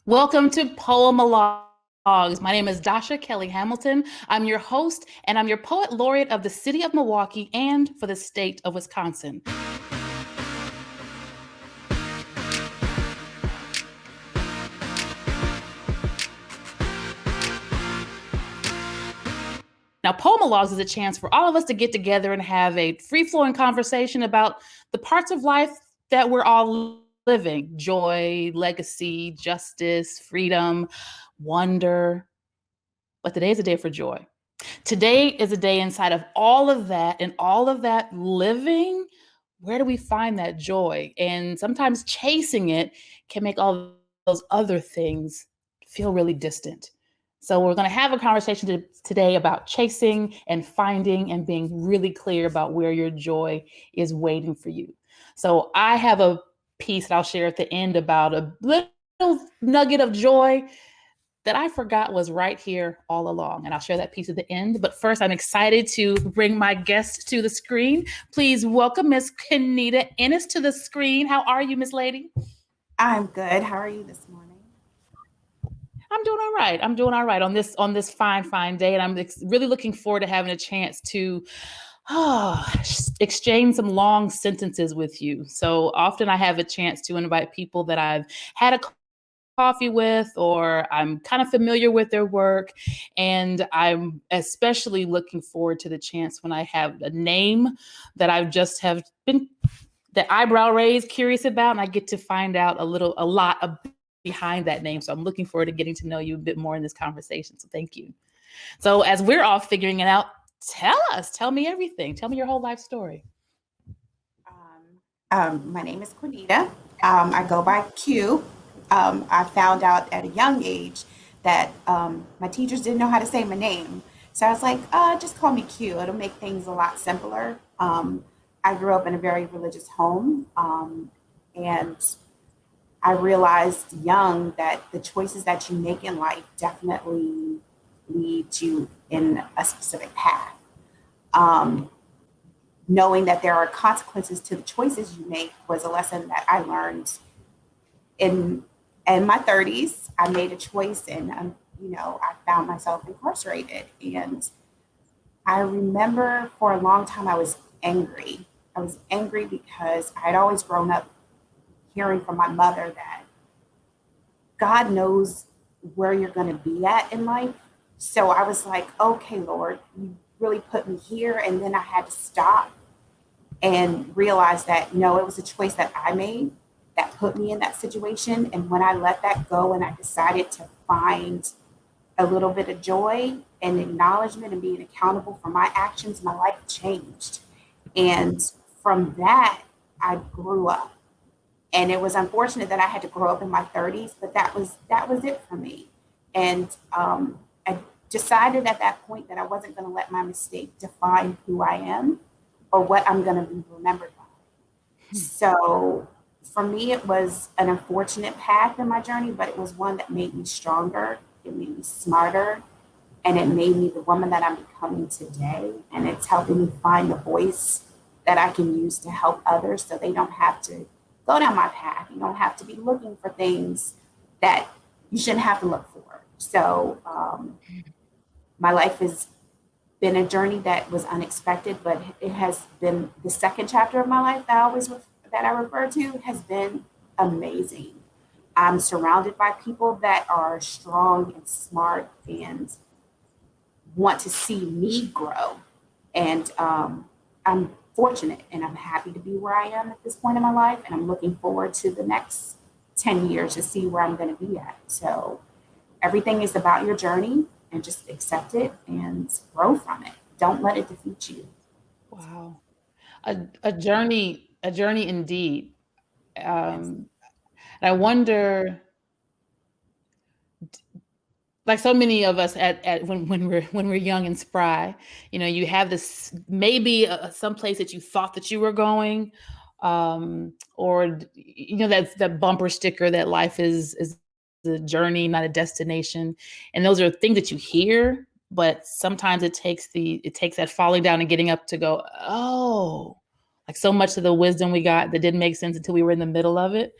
Welcome to Poemalogue. My name is Dasha Kelly Hamilton. I'm your host, and I'm your poet laureate of the city of Milwaukee and for the state of Wisconsin. Now, Poemalogues is a chance for all of us to get together and have a free-flowing conversation about the parts of life that we're all living: joy, legacy, justice, freedom, wonder. But today is a day for joy. Today is a day inside of all of that, and all of that living. Where do we find that joy? And sometimes chasing it can make all those other things feel really distant. So we're going to have a conversation today about chasing and finding and being really clear about where your joy is waiting for you. So I have a piece that I'll share at the end about a little nugget of joy that I forgot was right here all along. And I'll share that piece at the end. But first, I'm excited to bring my guest to the screen. Please welcome Miss Quinita Ennis to the screen. How are you, Miss Lady? I'm good. How are you this morning? I'm doing all right. I'm doing all right on this fine day. And I'm really looking forward to having a chance to exchange some long sentences with you. So often I have a chance to invite people that I've had a coffee with, or I'm kind of familiar with their work. And I'm especially looking forward to the chance when I have a name that I've just have been the eyebrow raised, curious about, and I get to find out a lot behind that name. So I'm looking forward to getting to know you a bit more in this conversation. So thank you. So as we're all figuring it out, tell me everything. Tell me your whole life story. My name is Quinita. I go by Q. I found out at a young age that my teachers didn't know how to say my name. So I was like, just call me Q. It'll make things a lot simpler. I grew up in a very religious home, and I realized young that the choices that you make in life definitely lead you in a specific path. Um, Knowing that there are consequences to the choices you make was a lesson that I learned in my 30s. I made a choice, and I found myself incarcerated. And I remember for a long time I was angry. I was angry because I had always grown up hearing from my mother that God knows where you're going to be at in life. So I was like, okay, Lord, you really put me here. And then I had to stop and realize that no, it was a choice that I made that put me in that situation. And when I let that go and I decided to find a little bit of joy and acknowledgement and being accountable for my actions, my life changed. And from that, I grew up. And it was unfortunate that I had to grow up in my 30s, but that was it for me. And I decided at that point that I wasn't going to let my mistake define who I am or what I'm going to be remembered by. So for me, it was an unfortunate path in my journey, but it was one that made me stronger. It made me smarter, and it made me the woman that I'm becoming today. And it's helping me find the voice that I can use to help others so they don't have to go down my path. You don't have to be looking for things that you shouldn't have to look for. So my life has been a journey that was unexpected, but it has been the second chapter of my life that that I refer to has been amazing. I'm surrounded by people that are strong and smart and want to see me grow. And I'm fortunate and I'm happy to be where I am at this point in my life. And I'm looking forward to the next 10 years to see where I'm going to be at. So everything is about your journey, and just accept it and grow from it. Don't let it defeat you. Wow. A journey indeed. Yes. And I wonder, like so many of us at when we're young and spry, you have this maybe some place that you thought that you were going, or that bumper sticker that life is a journey, not a destination. And those are things that you hear, but sometimes it takes that falling down and getting up to go, oh, like so much of the wisdom we got that didn't make sense until we were in the middle of it.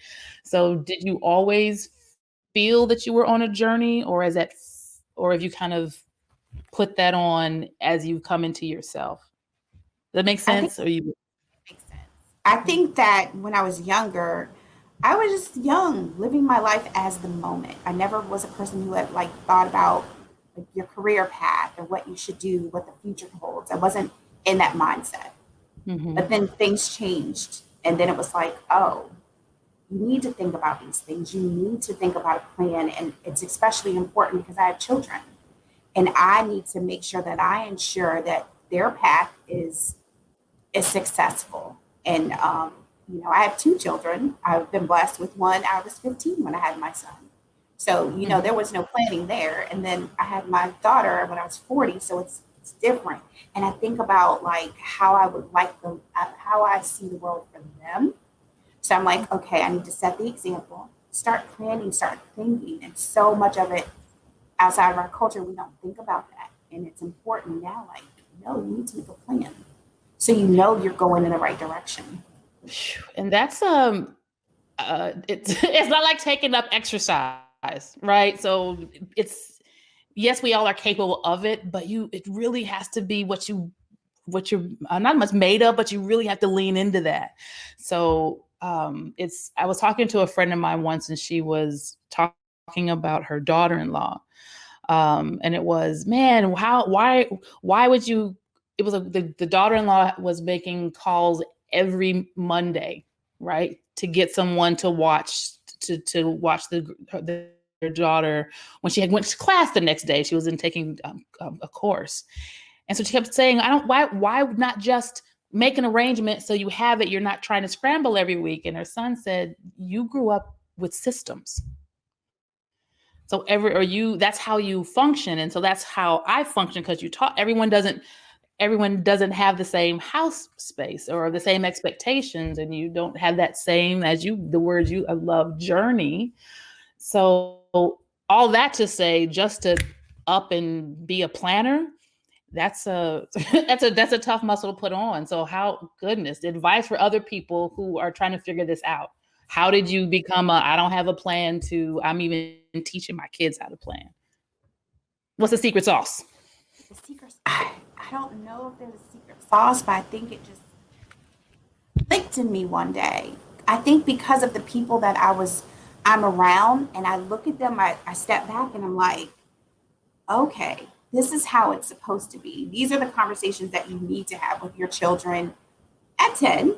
So did you always feel that you were on a journey, or or have you kind of put that on as you come into yourself? Does that make I think sense? Or you? it makes sense. I think that when I was younger, I was just young, living my life as the moment. I never was a person who had like thought about like your career path or what you should do, what the future holds. I wasn't in that mindset. But Mhm. then things changed. And then it was like, oh, you need to think about these things. You need to think about a plan. And it's especially important because I have children. And I need to make sure that I ensure that their path is successful. And I have two children. I've been blessed with one. I was 15 when I had my son. So, there Mhm. was no planning there. And then I had my daughter when I was 40. So it's different. And I think about like how I would like how I see the world for them. So I'm like, okay, I need to set the example, start planning, start thinking. And so much of it outside of our culture, we don't think about that. And it's important now, like, no, you need to make a plan. So you're going in the right direction. Phew. And that's it's it's not like taking up exercise, right? So it's yes, we all are capable of it, but it really has to be what you're not much made of, but you really have to lean into that. So it's I was talking to a friend of mine once, and she was talking about her daughter-in-law. And it was, man, why would you? It was the daughter-in-law was making calls every Monday, right, to get someone to watch their daughter when she had went to class the next day. She was in taking a course, and so she kept saying, "I don't. Why not just make an arrangement so you have it? You're not trying to scramble every week." And her son said, "You grew up with systems." So that's how you function. And so that's how I function, because you taught everyone doesn't have the same house space or the same expectations, and you don't have that same, as you the words you love, journey. So all that to say, just to up and be a planner, that's a that's a tough muscle to put on. So how goodness, the advice for other people who are trying to figure this out. How did you become I don't have a plan to I'm even teaching my kids how to plan? What's the secret sauce? The secret, I don't know if there's a secret sauce, but I think it just clicked in me one day. I think because of the people that I'm around, and I look at them, I step back and I'm like, okay, this is how it's supposed to be. These are the conversations that you need to have with your children at 10,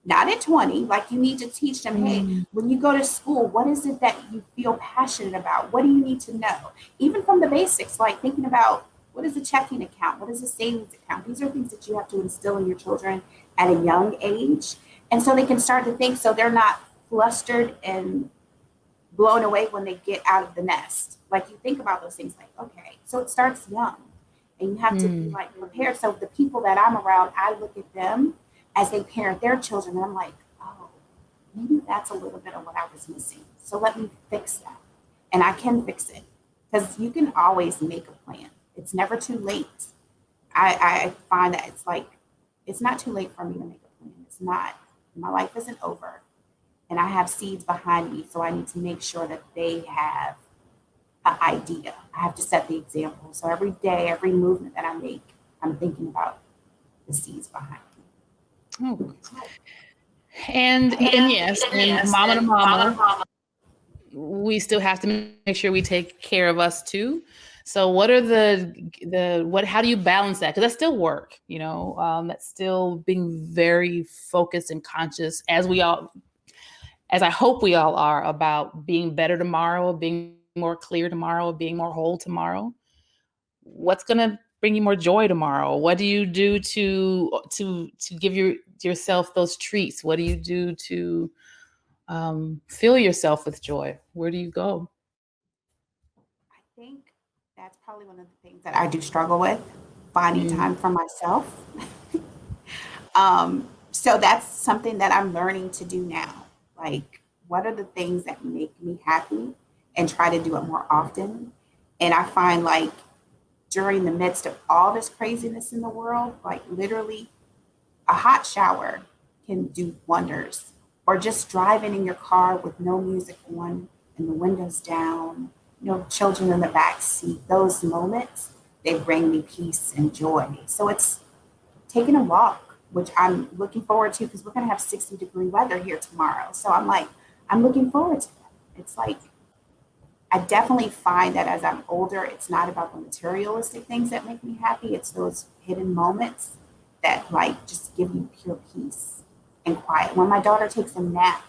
not at 20. Like, you need to teach them, hey, Mm, when you go to school, what is it that you feel passionate about? What do you need to know? Even from the basics, like thinking about what is a checking account? What is a savings account? These are things that you have to instill in your children at a young age. And so they can start to think, so they're not flustered and blown away when they get out of the nest. Like, you think about those things like, okay, so it starts young and you have to be mm, like prepared. So the people that I'm around, I look at them as they parent their children and I'm like, oh, maybe that's a little bit of what I was missing. So let me fix that. And I can fix it because you can always make a plan. It's never too late. I find that it's like, it's not too late for me to make a plan. It's not. My life isn't over and I have seeds behind me. So I need to make sure that they have an idea. I have to set the example. So every day, every movement that I make, I'm thinking about the seeds behind me. oh. And yes, and mama to mama, we still have to make sure we take care of us too. So what are the what how do you balance that? Because that's still work, that's still being very focused and conscious, as I hope we all are, about being better tomorrow, being more clear tomorrow, being more whole tomorrow. What's gonna bring you more joy tomorrow? What do you do to give yourself those treats? What do you do to fill yourself with joy? Where do you go? I think that's probably one of the things that I do struggle with, finding Mm, time for myself. So that's something that I'm learning to do now. Like, what are the things that make me happy and try to do it more often? And I find like during the midst of all this craziness in the world, like literally a hot shower can do wonders. Or just driving in your car with no music on and the windows down, children in the back seat, those moments, they bring me peace and joy. So it's taking a walk, which I'm looking forward to because we're going to have 60-degree weather here tomorrow. So I'm like, I'm looking forward to that. It's like, I definitely find that as I'm older, it's not about the materialistic things that make me happy. It's those hidden moments that like just give you pure peace and quiet. When my daughter takes a nap,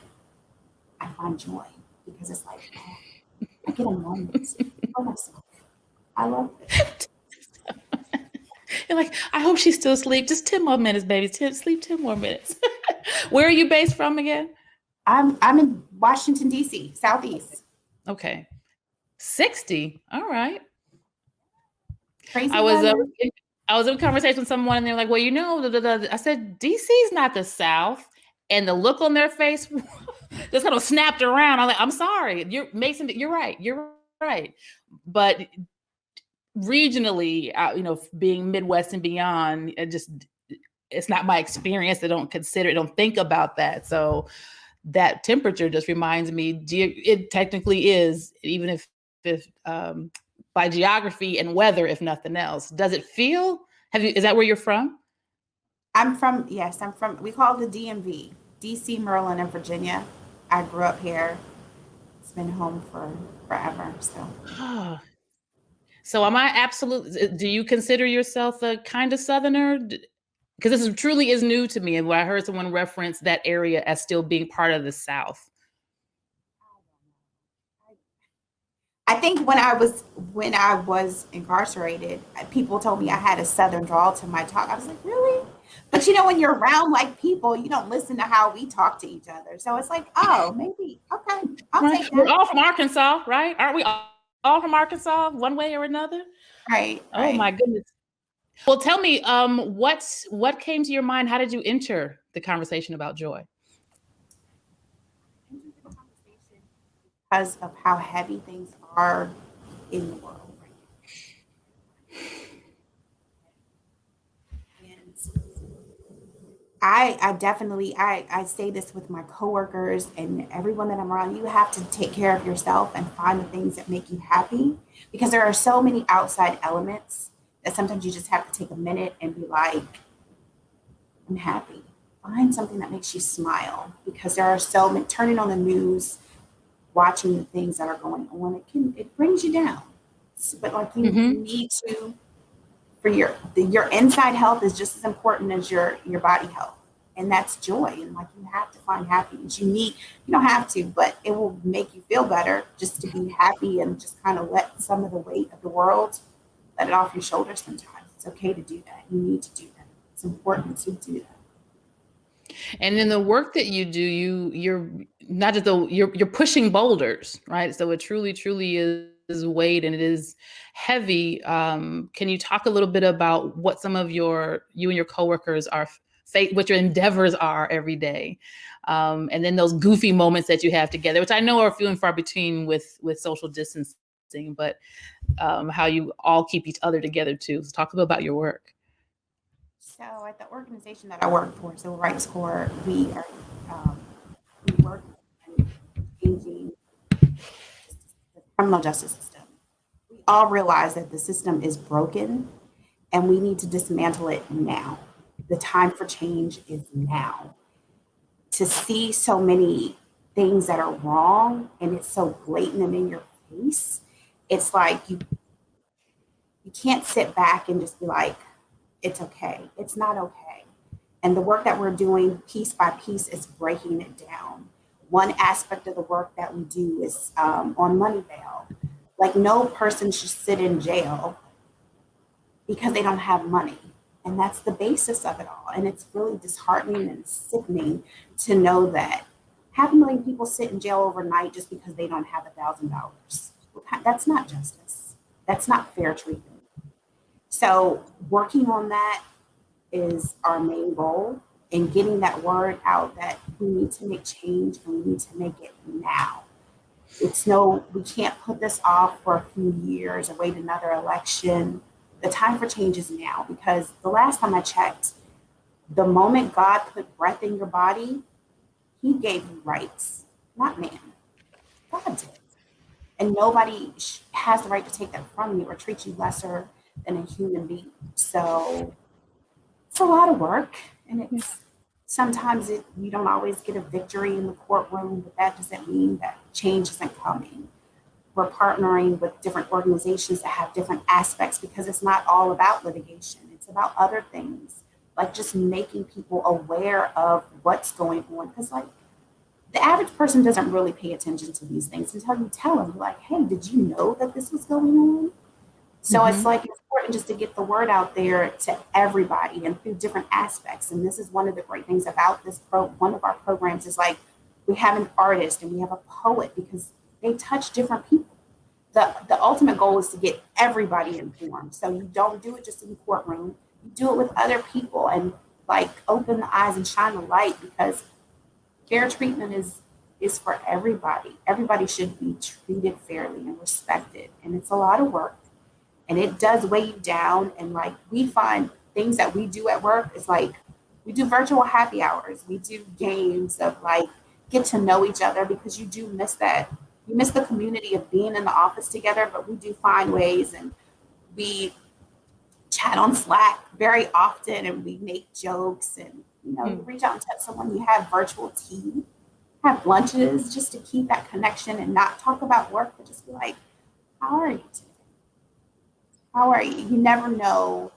I find joy because it's like, oh, I get a moment for myself. I love it. You're like, I hope she's still asleep. Just 10 more minutes, baby. Sleep 10 more minutes. Where are you based from again? I'm in Washington, D.C., Southeast. Okay. 60. All right. Crazy I was weather. I was in conversation with someone and they're like, well, I said, DC's not the South. And the look on their face just kind of snapped around. I'm like, I'm sorry. Mason, you're right. You're right. But regionally, being Midwest and beyond, it's not my experience. I don't think about that. So that temperature just reminds me, it technically is, even if by geography and weather, if nothing else. Does it feel? Is that where you're from? Yes, we call it the DMV, DC, Maryland, and Virginia. I grew up here. It's been home for forever. So, Oh, so am I absolutely, do you consider yourself a kind of Southerner? Because truly is new to me. And when I heard someone reference that area as still being part of the South. I think when I was incarcerated, people told me I had a Southern drawl to my talk. I was like, really? But when you're around like people, you don't listen to how we talk to each other. So it's like, oh, maybe okay, I'll Right. take We're that. all from Arkansas, right? Aren't we all from Arkansas one way or another? Right, Oh right. my goodness. Well, tell me, what came to your mind? How did you enter the conversation about joy? Because of how heavy things are in the world right now. And I definitely I say this with my coworkers and everyone that I'm around. You have to take care of yourself and find the things that make you happy because there are so many outside elements that sometimes you just have to take a minute and be like, I'm happy. Find something that makes you smile because there are so many. Turning on the news, watching the things that are going on, it brings you down. But like you Mm-hmm. need to, for your inside health is just as important as your body health, and that's joy. And like you have to find happiness. You don't have to, but it will make you feel better just to be happy and just kind of let some of the weight of the world let it off your shoulders. Sometimes it's okay to do that. You need to do that. It's important to do that. And in the work that you do, you're not just you're pushing boulders, right? So it truly is weight and it is heavy. Can you talk a little bit about what some of you and your coworkers are what your endeavors are every day, and then those goofy moments that you have together, which I know are few and far between with social distancing, but how you all keep each other together too. So talk a little about your work. So at the organization that I work for, Civil Rights Corps, um, we work in changing the criminal justice system. We all realize that the system is broken and we need to dismantle it now. The time for change is now. To see so many things that are wrong and it's so blatant and in your face, it's like you can't sit back and just be like, it's okay. It's not okay. And the work that we're doing piece by piece is breaking it down. One aspect of the work that we do is on money bail. Like, no person should sit in jail because they don't have money. And that's the basis of it all. And it's really disheartening and sickening to know that half a million people sit in jail overnight just because they don't have $1,000. That's not justice. That's not fair treatment. So, working on that is our main goal and getting that word out that we need to make change and we need to make it now. We can't put this off for a few years or wait another election. The time for change is now because the last time I checked, the moment God put breath in your body, he gave you rights, not man. God did. and nobody has the right to take that from you or treat you lesser than a human being. So it's a lot of work, and it's sometimes you don't always get a victory in the courtroom, but that doesn't mean that change isn't coming. We're partnering with different organizations that have different aspects because it's not all about litigation. It's about other things, like just making people aware of what's going on. Because like the average person doesn't really pay attention to these things until you tell them, like, hey, did you know that this was going on? So it's Mm-hmm. like it's important just to get the word out there to everybody and through different aspects. And this is one of the great things about one of our programs is like we have an artist and we have a poet because they touch different people. The ultimate goal is to get everybody informed. So you don't do it just in the courtroom. You do it with other people and like open the eyes and shine the light because fair treatment is for everybody. Everybody should be treated fairly and respected. And it's a lot of work and it does weigh you down. And like we find things that we do at work is like we do virtual happy hours, we do games of like get to know each other because you do miss that. You miss the community of being in the office together, but we do find ways and we chat on Slack very often and we make jokes and you reach out and touch someone, you have virtual tea, have lunches just to keep that connection and not talk about work, but just be like, how are you today? How are you? You never know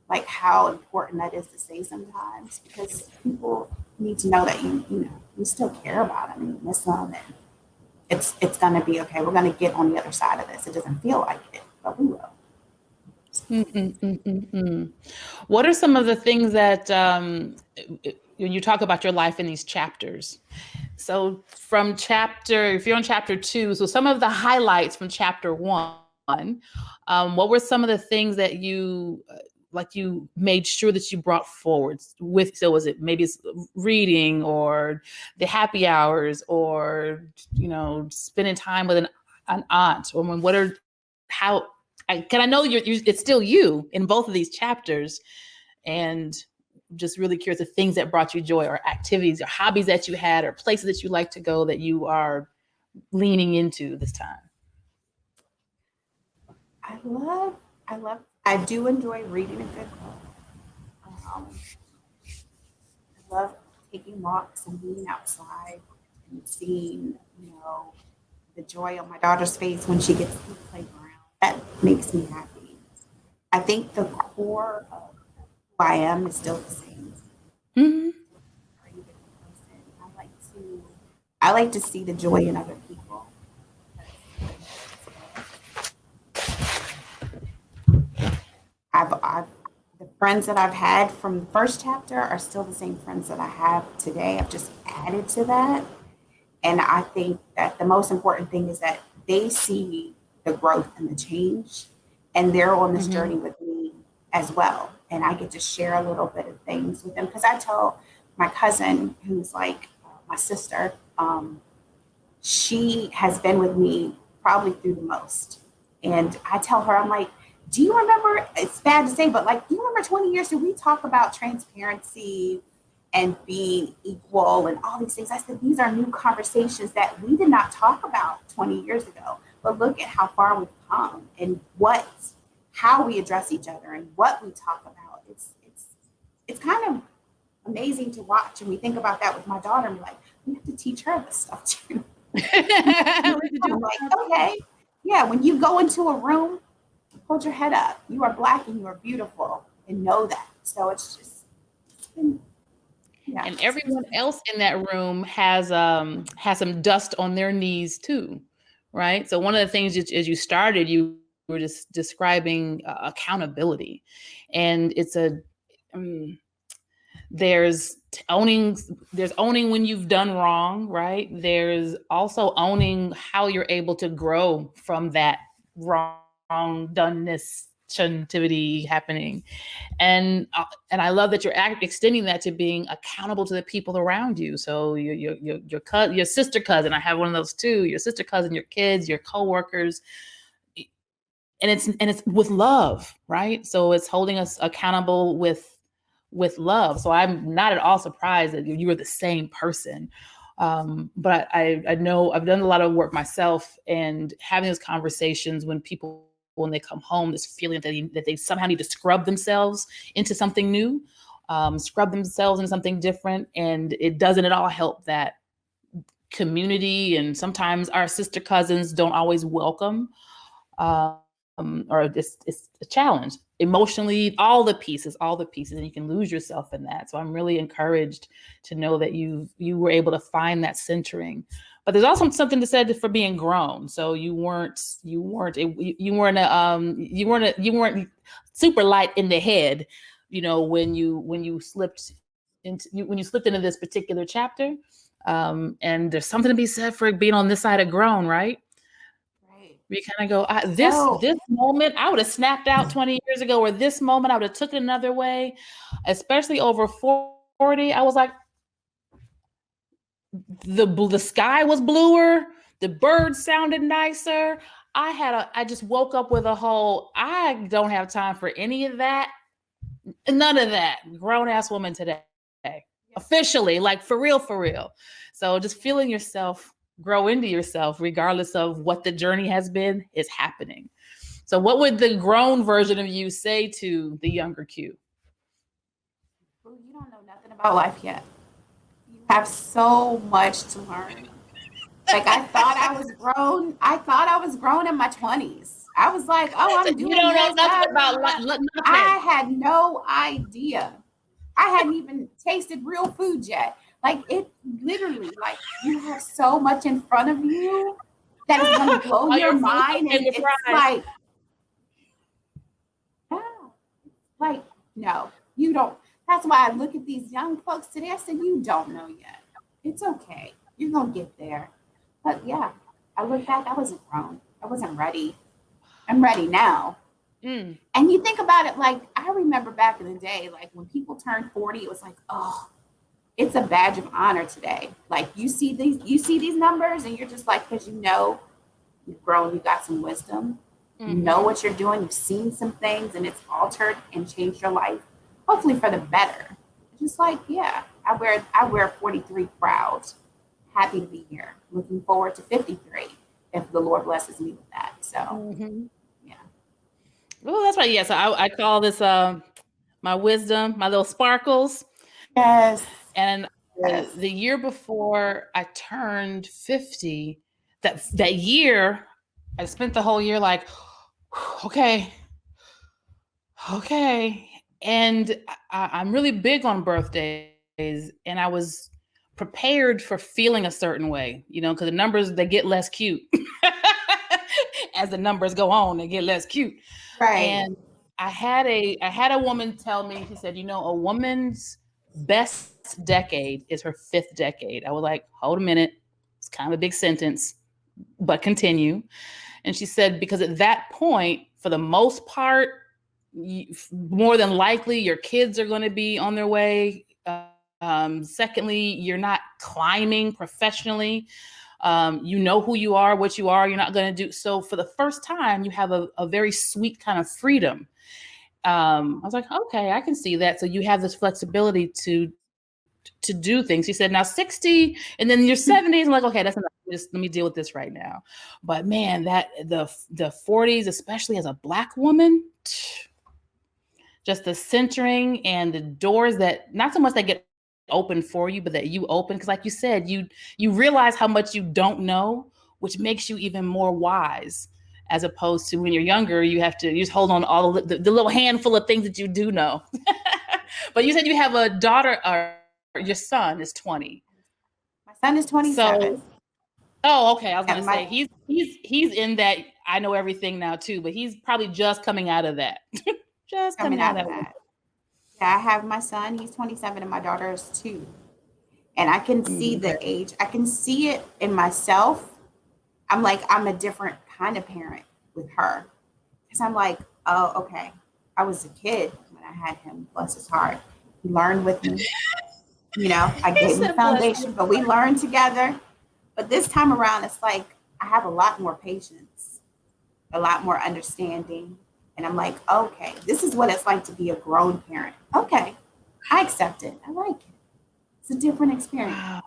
like how important that is to say sometimes because people need to know that you still care about them and you miss them and it's gonna be okay. We're gonna get on the other side of this. It doesn't feel like it, but we will. Mm-mm-mm-mm. What are some of the things that when you talk about your life in these chapters? So from if you're on chapter 2, so some of the highlights from chapter 1, what were some of the things that you made sure that you brought forward with? So was it maybe it's reading or the happy hours or spending time with an aunt or what are how I know it's still you in both of these chapters, and just really curious the things that brought you joy or activities or hobbies that you had or places that you like to go that you are leaning into this time. I love, I do enjoy reading a good book. Um, I love taking walks and being outside and seeing, the joy on my daughter's face when she gets to the playground. That makes me happy. I think the core of who I am is still the same. Mm-hmm. Very different person. I like to see the joy in other people. I've the friends that I've had from the first chapter are still the same friends that I have today. I've just added to that. And I think that the most important thing is that they see the growth and the change, and they're on this Mm-hmm. journey with me as well. And I get to share a little bit of things with them because I tell my cousin, who's like my sister, she has been with me probably through the most. And I tell her, I'm like, do you remember? It's bad to say, but like, do you remember 20 years ago we talk about transparency and being equal and all these things? I said, these are new conversations that we did not talk about 20 years ago. But look at how far we've come and how we address each other and what we talk about. It's kind of amazing to watch. And we think about that with my daughter and be like, we have to teach her this stuff too. I'm like, okay, yeah, when you go into a room, hold your head up. You are black and you are beautiful and know that. So it's been, yeah. And everyone else in that room has some dust on their knees too, right? So one of the things as you started, you were just describing accountability, and um, there's owning when you've done wrong, right? There's also owning how you're able to grow from that wrong doneness happening, and I love that you're extending that to being accountable to the people around you. So your sister cousin, I have one of those too. Your sister cousin, your kids, your coworkers, and it's with love, right? So it's holding us accountable with love. So I'm not at all surprised that you were the same person. But I know I've done a lot of work myself, and having those conversations when people, when they come home, this feeling that they somehow need to scrub themselves into something new, scrub themselves into something different. And it doesn't at all help that community. And sometimes our sister cousins don't always welcome, or it's a challenge emotionally, all the pieces, and you can lose yourself in that. So I'm really encouraged to know that you were able to find that centering. But there's also something to said for being grown. So you weren't super light in the head, when you slipped into this particular chapter. And there's something to be said for being on this side of grown, right? Right. We kind of go, this So, moment I would have snapped out 20 years ago, or this moment I would have took it another way, especially over 40. I was like, the sky was bluer, the birds sounded nicer. I just woke up with I don't have time for any of that. None of that. Grown ass woman today. Officially, like for real, for real. So just feeling yourself grow into yourself, regardless of what the journey has been, is happening. So what would the grown version of you say to the younger Q? well, you don't know nothing about life yet. You have so much to learn. Like I thought I was grown. I thought I was grown in my 20s. I was like, oh, I'm You doing don't know this. nothing Blah, about blah, blah. nothing. I had no idea. I hadn't even tasted real food yet. Like it literally, like you have so much in front of you that is going to blow All your your food mind. came And with it's fries. like, yeah, like, no, you don't. That's why I look at these young folks today. I said, you don't know yet. It's okay. You're going to get there. But yeah, I look back, I wasn't grown. I wasn't ready. I'm ready now. Mm. And you think about it, like I remember back in the day, like when people turned 40, it was like, oh, it's a badge of honor today. Like you see these numbers and you're just like, because you've grown, you got some wisdom, you know what you're doing, you've seen some things and it's altered and changed your life, hopefully for the better. Just like, yeah, I wear 43 proud, happy to be here, looking forward to 53 if the Lord blesses me with that. So Mm-hmm. yeah. Oh, that's right. Yeah. So I call this my wisdom, my little sparkles. Yes. And Yes. the year before I turned 50, that year, I spent the whole year like, okay, okay. And I'm really big on birthdays, and I was prepared for feeling a certain way, because the numbers, they get less cute. As the numbers go on, they get less cute. Right. And I had a woman tell me, she said, a woman's best decade is her fifth decade. I was like, hold a minute. It's kind of a big sentence, but continue. And she said, because at that point, for the most part, more than likely, your kids are going to be on their way. Secondly, you're not climbing professionally. You know who you are, what you are, you're not going to do. So for the first time, you have a very sweet kind of freedom. I was like, okay, I can see that. So you have this flexibility to do things. He said, now 60, and then your 70s. I'm like, okay, that's enough. Just let me deal with this right now. But man, that the 40s, especially as a Black woman, just the centering and the doors that not so much that get open for you, but that you open. Because like you said, you realize how much you don't know, which makes you even more wise. As opposed to when you're younger, you just hold on to all the little handful of things that you do know. But you said you have a daughter, or your son is 20. My son is 27. So, oh, okay. I was And gonna say my he's in that I know everything now too, but he's probably just coming out of that. Just coming coming out out of of that. that. Yeah, I have my son, he's 27, and my daughter is 2. And I can see Mm, the age. I can see it in myself. I'm like, I'm a different kind of parent with her. Because I'm like, oh, okay. I was a kid when I had him, bless his heart. He learned with me. I he gave him the said, "Bless foundation, but we learned together. But this time around, it's like I have a lot more patience, a lot more understanding. And I'm like, okay, this is what it's like to be a grown parent. Okay, I accept it. I like it. It's a different experience. wow,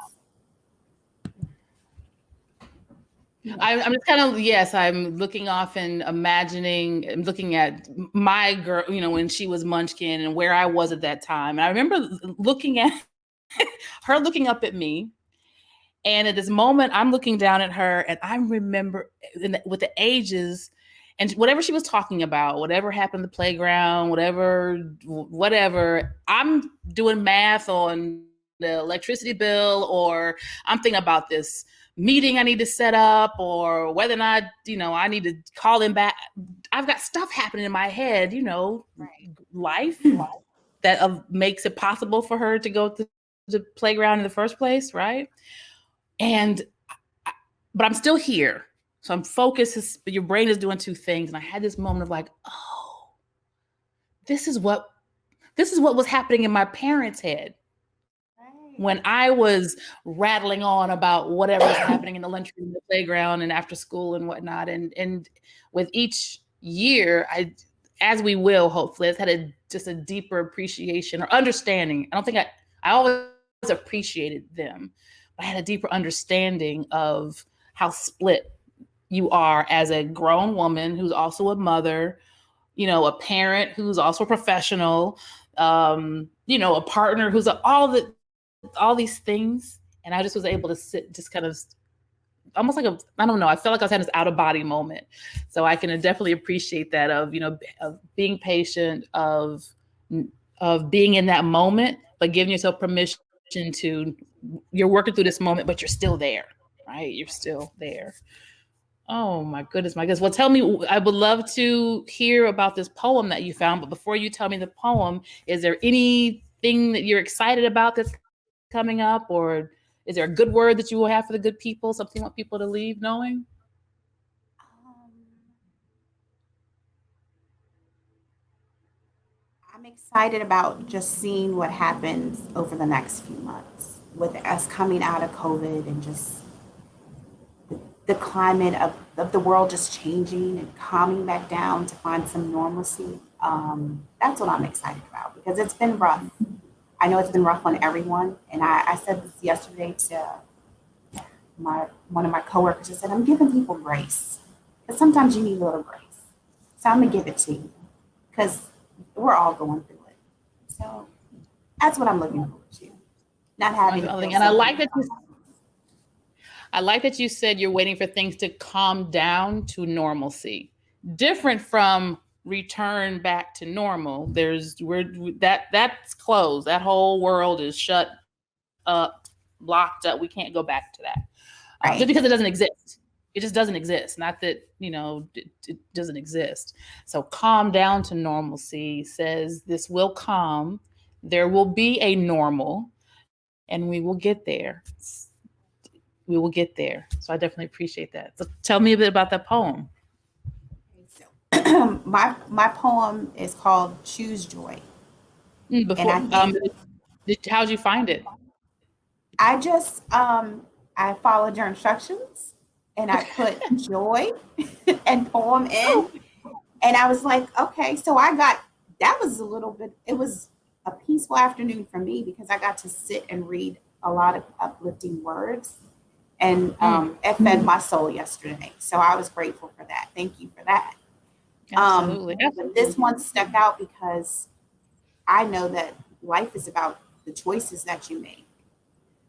I'm just kind of, yes, I'm looking off and imagining, I'm looking at my girl, when she was Munchkin and where I was at that time. And I remember looking at her looking up at me. And at this moment, I'm looking down at her, and I remember with the ages and whatever she was talking about, whatever happened at the playground, whatever, I'm doing math on the electricity bill, or I'm thinking about this meeting I need to set up, or whether or not, I need to call him back. I've got stuff happening in my head, life that makes it possible for her to go to the playground in the first place, right? And but I'm still here. So I'm focused. Your brain is doing two things. And I had this moment of like, oh, this is what was happening in my parents' head when I was rattling on about whatever was happening in the lunchroom, the playground, and after school and whatnot. And with each year, as we will, hopefully, it's had just a deeper appreciation or understanding. I don't think I always appreciated them, but I had a deeper understanding of how split you are as a grown woman who's also a mother, a parent who's also a professional, a partner who's all these things. And I just was able to sit, just kind of almost like I don't know, I felt like I was having this out of body moment. So I can definitely appreciate that of being patient, of being in that moment, but giving yourself permission to, you're working through this moment, but you're still there, right? You're still there. Oh my goodness, my goodness. Well, tell me, I would love to hear about this poem that you found, but before you tell me the poem, is there anything that you're excited about that's coming up, or is there a good word that you will have for the good people, something you want people to leave knowing? Um, I'm excited about just seeing what happens over the next few months with us coming out of COVID and just the climate of the world just changing and calming back down to find some normalcy. That's what I'm excited about because it's been rough. I know it's been rough on everyone. And I said this yesterday to one of my coworkers. I said, I'm giving people grace because sometimes you need a little grace. So I'm going to give it to you because we're all going through it. So that's what I'm looking forward to. Not having to feel And so I like that you said you're waiting for things to calm down to normalcy. Different from return back to normal. That's closed. That whole world is shut up, locked up. We can't go back to that. Just right. because it doesn't exist. It just doesn't exist. Not that, it doesn't exist. So calm down to normalcy says this will calm. There will be a normal, and we will get there. We will get there. So I definitely appreciate that. So tell me a bit about that poem. So my poem is called Choose Joy. And Before, I think how'd you find it? I just I followed your instructions and I put joy and poem in and I was like, okay, so I got that was a little bit it was a peaceful afternoon for me because I got to sit and read a lot of uplifting words and Mm, it fed my soul yesterday. So I was grateful for that. Thank you for that. absolutely. But this one stuck out because I know that life is about the choices that you make.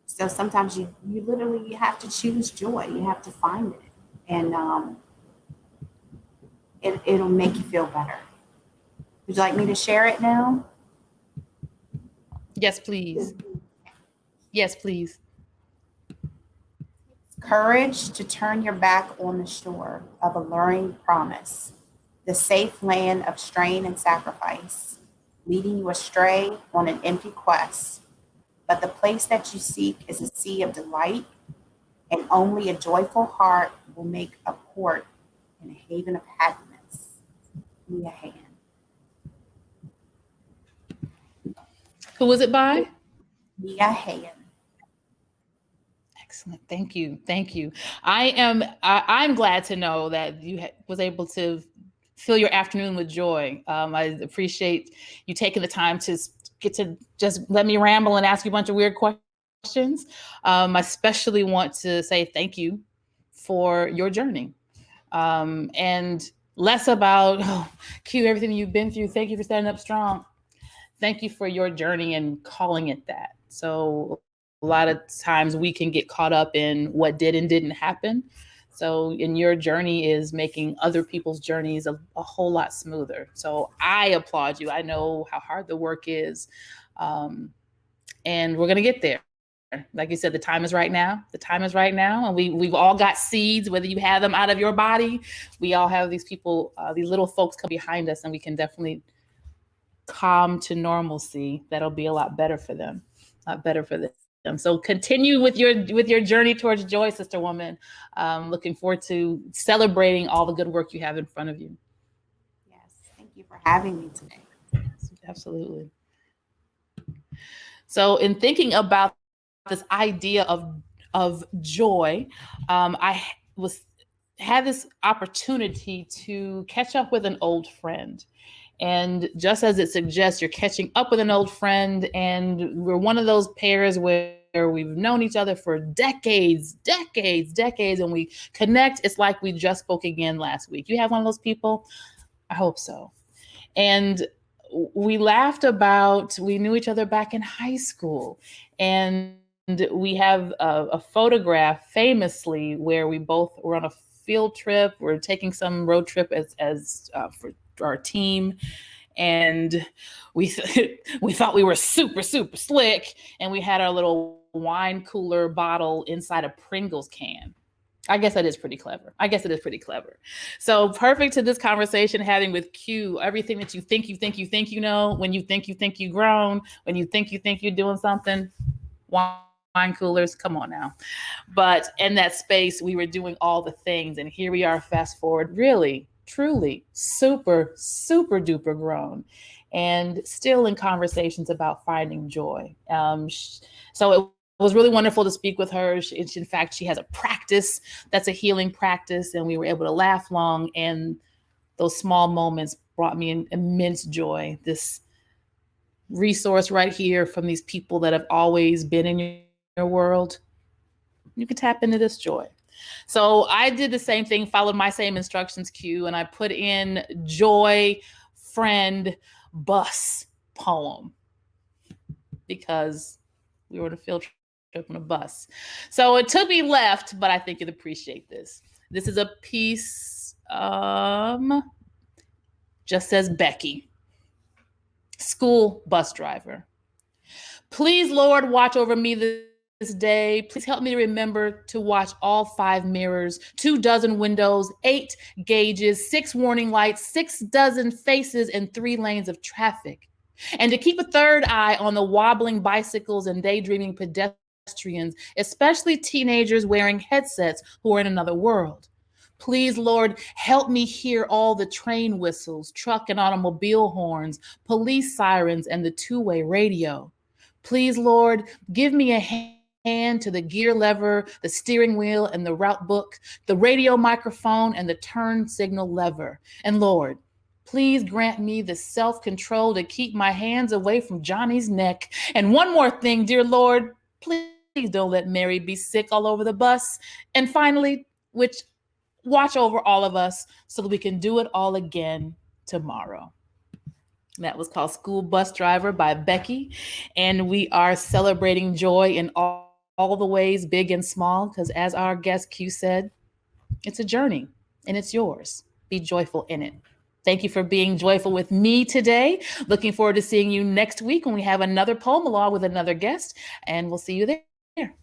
So sometimes you literally have to choose joy. You have to find it, and it'll make you feel better. Would you like me to share it now? Yes, please. Yes, please. Courage to turn your back on the shore of alluring promise, the safe land of strain and sacrifice, leading you astray on an empty quest. But the place that you seek is a sea of delight, and only a joyful heart will make a port and a haven of happiness. Give me a hand. Who was it by? Mia Hayen. Excellent. Thank you. Thank you. I'm glad to know that you was able to fill your afternoon with joy. I appreciate you taking the time to get to just let me ramble and ask you a bunch of weird questions. I especially want to say thank you for your journey. And less about, oh, Q, everything you've been through. Thank you for standing up strong. Thank you for your journey and calling it that. So a lot of times we can get caught up in what did and didn't happen. So in your journey is making other people's journeys a whole lot smoother. So I applaud you. I know how hard the work is. And we're going to get there. Like you said, the time is right now. The time is right now. And we've all got seeds, whether you have them out of your body. We all have these people, these little folks come behind us, and we can definitely calm to normalcy. That'll be a lot better for them. A lot better for them. So continue with your journey towards joy, sister woman. Looking forward to celebrating all the good work you have in front of you. Yes, thank you for having me today. Absolutely. So in thinking about this idea of joy, I had this opportunity to catch up with an old friend. And just as it suggests, you're catching up with an old friend, and we're one of those pairs where we've known each other for decades, and we connect. It's like we just spoke again last week. You have one of those people? I hope so. And we laughed about, we knew each other back in high school. And we have a photograph famously where we both were on a field trip. We're taking some road trip as for our team. And we thought we were super slick. And we had our little wine cooler bottle inside a Pringles can. I guess that is pretty clever. So perfect to this conversation having with Q, everything that you think you know, when you think you've grown, when you think you're doing something, wine coolers, come on now. But in that space, we were doing all the things. And here we are, fast forward, really, truly, super duper grown, and still in conversations about finding joy. So it was really wonderful to speak with her. In fact, she has a practice that's a healing practice, and we were able to laugh long. And those small moments brought me an immense joy. This resource right here from these people that have always been in your world, you can tap into this joy. So I did the same thing, followed my same instructions, Q, and I put in joy, friend, bus poem, because we were on a field trip on a bus. So it took me left, but I think you'd appreciate this. This is a piece, just says Becky, school bus driver. Please, Lord, watch over me this day. Please help me to remember to watch all 5 mirrors, 24 windows, 8 gauges, 6 warning lights, 6 faces, and 3 lanes of traffic. And to keep a third eye on the wobbling bicycles and daydreaming pedestrians, especially teenagers wearing headsets who are in another world. Please, Lord, help me hear all the train whistles, truck and automobile horns, police sirens, and the 2-way radio. Please, Lord, give me a hand to the gear lever, the steering wheel, and the route book, the radio microphone, and the turn signal lever. And Lord, please grant me the self-control to keep my hands away from Johnny's neck. And one more thing, dear Lord, please don't let Mary be sick all over the bus. And finally, watch over all of us so that we can do it all again tomorrow. That was called School Bus Driver by Becky. And we are celebrating joy in all the ways, big and small, because as our guest Q said, it's a journey and it's yours. Be joyful in it. Thank you for being joyful with me today. Looking forward to seeing you next week when we have another Poemalogue with another guest, and we'll see you there.